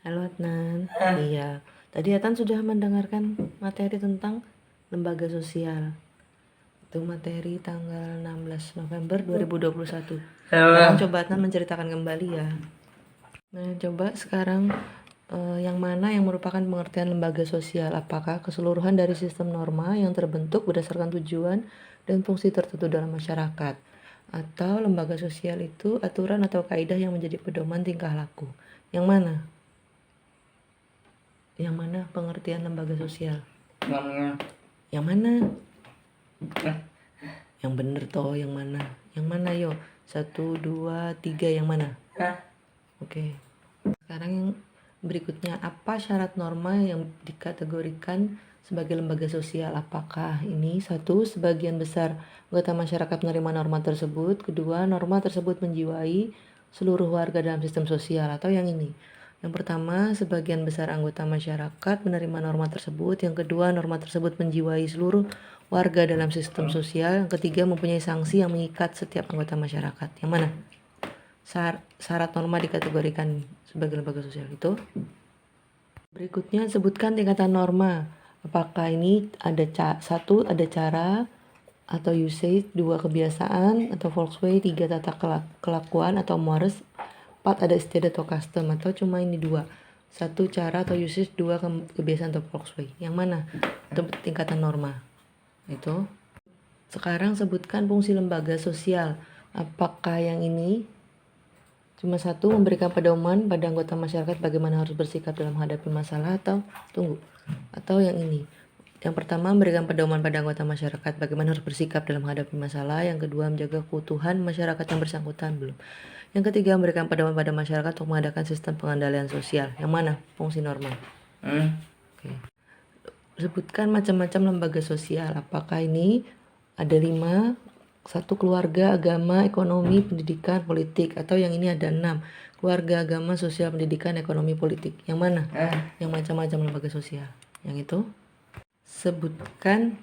Halo Adnan. Iya, tadi Adnan sudah mendengarkan materi tentang lembaga sosial. Itu materi tanggal 16 November 2021. Sekarang coba Adnan menceritakan kembali ya. Nah, coba sekarang yang mana yang merupakan pengertian lembaga sosial? Apakah keseluruhan dari sistem norma yang terbentuk berdasarkan tujuan dan fungsi tertentu dalam masyarakat? Atau lembaga sosial itu aturan atau kaidah yang menjadi pedoman tingkah laku? Yang mana? Yang mana pengertian lembaga sosial? Yang mana? Yang bener toh, yang mana? Yang mana yo? 1, 2, 3, yang mana? Oke. Sekarang yang berikutnya, apa syarat norma yang dikategorikan sebagai lembaga sosial? Apakah ini? 1, sebagian besar anggota masyarakat menerima norma tersebut. 2, norma tersebut menjiwai seluruh warga dalam sistem sosial. Atau yang ini? Yang pertama, sebagian besar anggota masyarakat menerima norma tersebut. Yang kedua, norma tersebut menjiwai seluruh warga dalam sistem sosial. Yang ketiga, mempunyai sanksi yang mengikat setiap anggota masyarakat. Yang mana? Syarat norma dikategorikan sebagai lembaga sosial itu. Berikutnya, sebutkan tingkatan norma. Apakah ini ada satu, ada cara atau usage, 2, kebiasaan atau Volkswagen, 3, tata kelakuan atau mores, 4, ada istiadat atau custom, atau cuma ini 2, 1, cara atau usage, 2, kebiasaan atau Volkswagen. Yang mana? Itu tingkatan norma. Itu. Sekarang sebutkan fungsi lembaga sosial. Apakah yang ini? Cuma 1, memberikan pedoman pada anggota masyarakat bagaimana harus bersikap dalam menghadapi masalah, atau yang ini. Yang pertama, memberikan pedoman pada anggota masyarakat bagaimana harus bersikap dalam menghadapi masalah. Yang kedua, menjaga keutuhan masyarakat yang bersangkutan. Belum. Yang ketiga, memberikan pedoman pada masyarakat untuk mengadakan sistem pengendalian sosial. Yang mana fungsi norma? Oke. Sebutkan macam-macam lembaga sosial. Apakah ini? Ada 5. 1, keluarga, agama, ekonomi, pendidikan, politik. Atau yang ini ada 6. Keluarga, agama, sosial, pendidikan, ekonomi, politik. Yang mana? Yang macam-macam lembaga sosial. Yang itu. Sebutkan,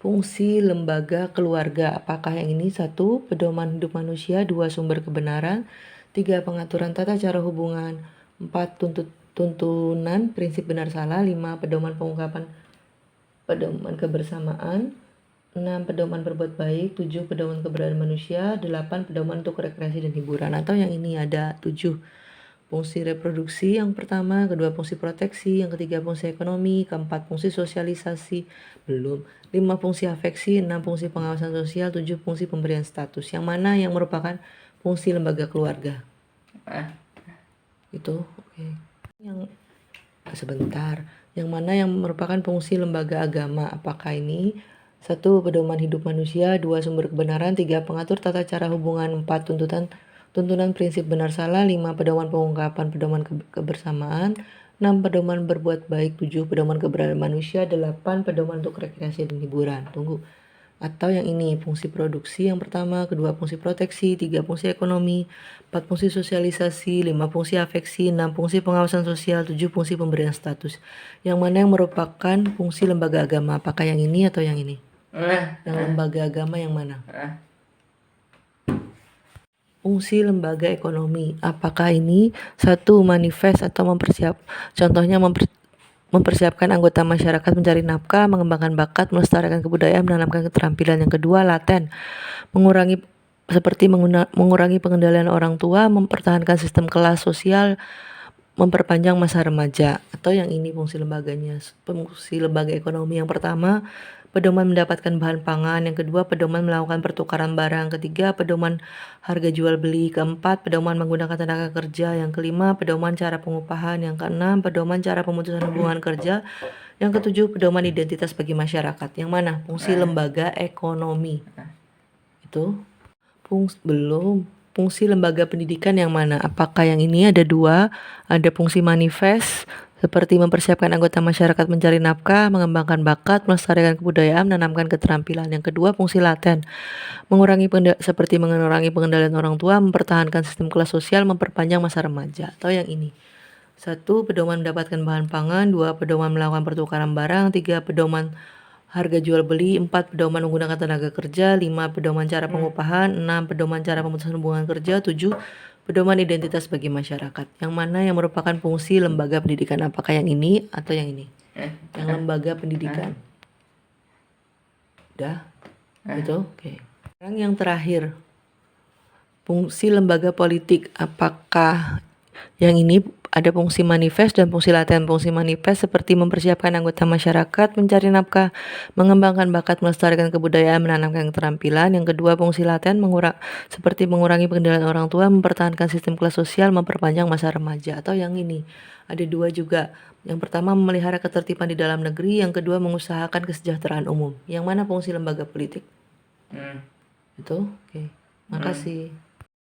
fungsi lembaga keluarga. Apakah yang ini? 1, pedoman hidup manusia. 2, sumber kebenaran. 3, pengaturan tata cara hubungan. 4, tuntunan prinsip benar salah. 5, pedoman pengungkapan pedoman kebersamaan. 6, pedoman berbuat baik. 7, pedoman keberadaan manusia. 8, pedoman untuk rekreasi dan hiburan. Atau yang ini ada 7. Fungsi reproduksi yang pertama, kedua fungsi proteksi, yang ketiga fungsi ekonomi, keempat fungsi sosialisasi, belum. 5, fungsi afeksi, 6, fungsi pengawasan sosial, 7, fungsi pemberian status. Yang mana yang merupakan fungsi lembaga keluarga? Itu, oke. Yang sebentar. Yang mana yang merupakan fungsi lembaga agama? Apakah ini? 1, pedoman hidup manusia. 2, sumber kebenaran. 3, pengatur tata cara hubungan. 4, tuntunan prinsip benar salah. 5, pedoman pengungkapan pedoman kebersamaan. 6, pedoman berbuat baik. 7, pedoman keberadaan manusia. 8, pedoman untuk rekreasi dan hiburan. Atau yang ini, fungsi produksi yang pertama, kedua fungsi proteksi, 3, fungsi ekonomi, 4, fungsi sosialisasi, 5, fungsi afeksi, 6, fungsi pengawasan sosial, 7, fungsi pemberian status. Yang mana yang merupakan fungsi lembaga agama? Apakah yang ini atau yang ini? Yang lembaga agama yang mana? Fungsi lembaga ekonomi. Apakah ini? 1, manifest atau contohnya mempersiapkan anggota masyarakat mencari nafkah, mengembangkan bakat, melestarikan kebudayaan, menanamkan keterampilan. Yang kedua, laten, mengurangi pengendalian orang tua, mempertahankan sistem kelas sosial, memperpanjang masa remaja. Atau yang ini fungsi lembaganya. Fungsi lembaga ekonomi yang pertama, pedoman mendapatkan bahan pangan. Yang kedua, pedoman melakukan pertukaran barang. Ketiga, pedoman harga jual beli. Keempat, pedoman menggunakan tenaga kerja. Yang kelima, pedoman cara pengupahan. Yang keenam, pedoman cara pemutusan hubungan kerja. Yang ketujuh, pedoman identitas bagi masyarakat. Yang mana? Fungsi lembaga ekonomi. Itu belum. Fungsi lembaga pendidikan yang mana? Apakah yang ini? Ada 2. Ada fungsi manifest, seperti mempersiapkan anggota masyarakat mencari nafkah, mengembangkan bakat, melestarikan kebudayaan, menanamkan keterampilan. Yang kedua, fungsi laten, seperti mengurangi pengendalian orang tua, mempertahankan sistem kelas sosial, memperpanjang masa remaja. Atau yang ini. 1, pedoman mendapatkan bahan pangan. 2, pedoman melakukan pertukaran barang. 3, pedoman harga jual beli. 4, pedoman menggunakan tenaga kerja. 5, pedoman cara pengupahan. 6, pedoman cara pemutusan hubungan kerja. 7, Pedoman identitas bagi masyarakat. Yang mana yang merupakan fungsi lembaga pendidikan? Apakah yang ini atau yang ini? Yang lembaga pendidikan. Udah? Gitu? Oke. Sekarang yang terakhir. Fungsi lembaga politik. Apakah yang ini ada fungsi manifest dan fungsi laten? Fungsi manifest seperti mempersiapkan anggota masyarakat, mencari nafkah, mengembangkan bakat, melestarikan kebudayaan, menanamkan keterampilan. Yang kedua, fungsi laten seperti mengurangi pengendalian orang tua, mempertahankan sistem kelas sosial, memperpanjang masa remaja. Atau yang ini, ada dua juga. Yang pertama, memelihara ketertiban di dalam negeri. Yang kedua, mengusahakan kesejahteraan umum. Yang mana fungsi lembaga politik? Itu? Oke. Makasih.